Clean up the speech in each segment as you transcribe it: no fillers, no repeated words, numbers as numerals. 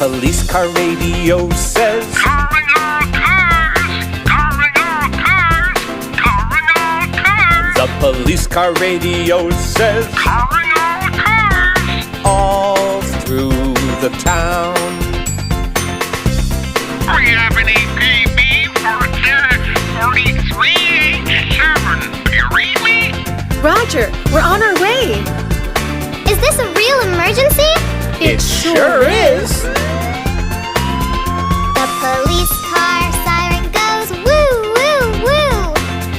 police car radio says, calling all cars, calling all cars, calling all cars. the police car radio says, Calling all cars. all through the town. We have an APB for 43H7. You read me? Roger, we're on our way. Is this a real emergency? It sure is. The police car siren goes woo, woo, woo.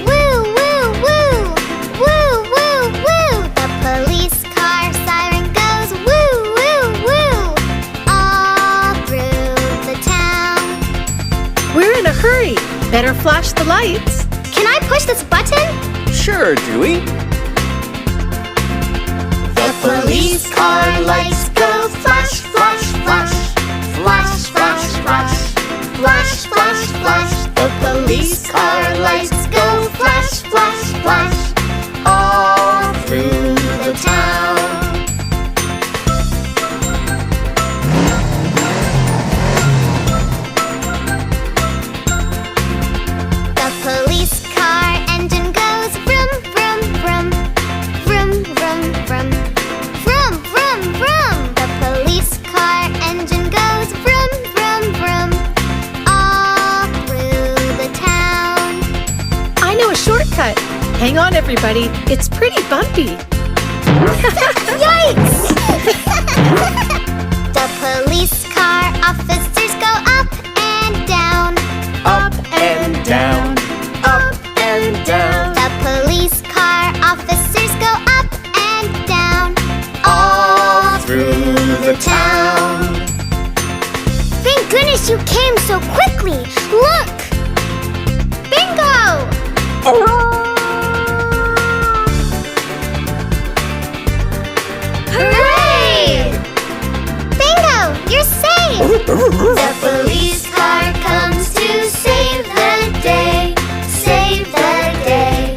Woo, woo, woo. Woo, woo, woo. The police car siren goes woo, woo, woo. All through the town. We're in a hurry. Better flash the lights. Can I push this button? Sure, Dewey. The police car lights go flash, flash, flash. Flash, flash, flash. Flash, flash, flash. The police car lights go flash, flash, flash. All through the town. The police car engine goes vroom, vroom, vroom. Vroom, vroom, vroom. Vroom, vroom, vroom. The police car engine goes vroom, vroom, vroom. All through the town. I know a shortcut. Hang on, everybody. It's pretty bumpy. Yikes! The police car officers go up and down. Up and down. Up and down. The police car officers go up and down. All through the town. Thank goodness you came so quickly. Look! Bingo! Hooray! Bingo! You're safe! The police car comes to save the day. Save the day.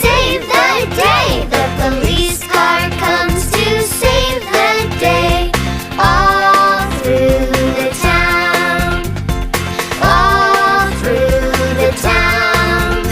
Save the day. The police car comes to save the day. All through the town. All through the town.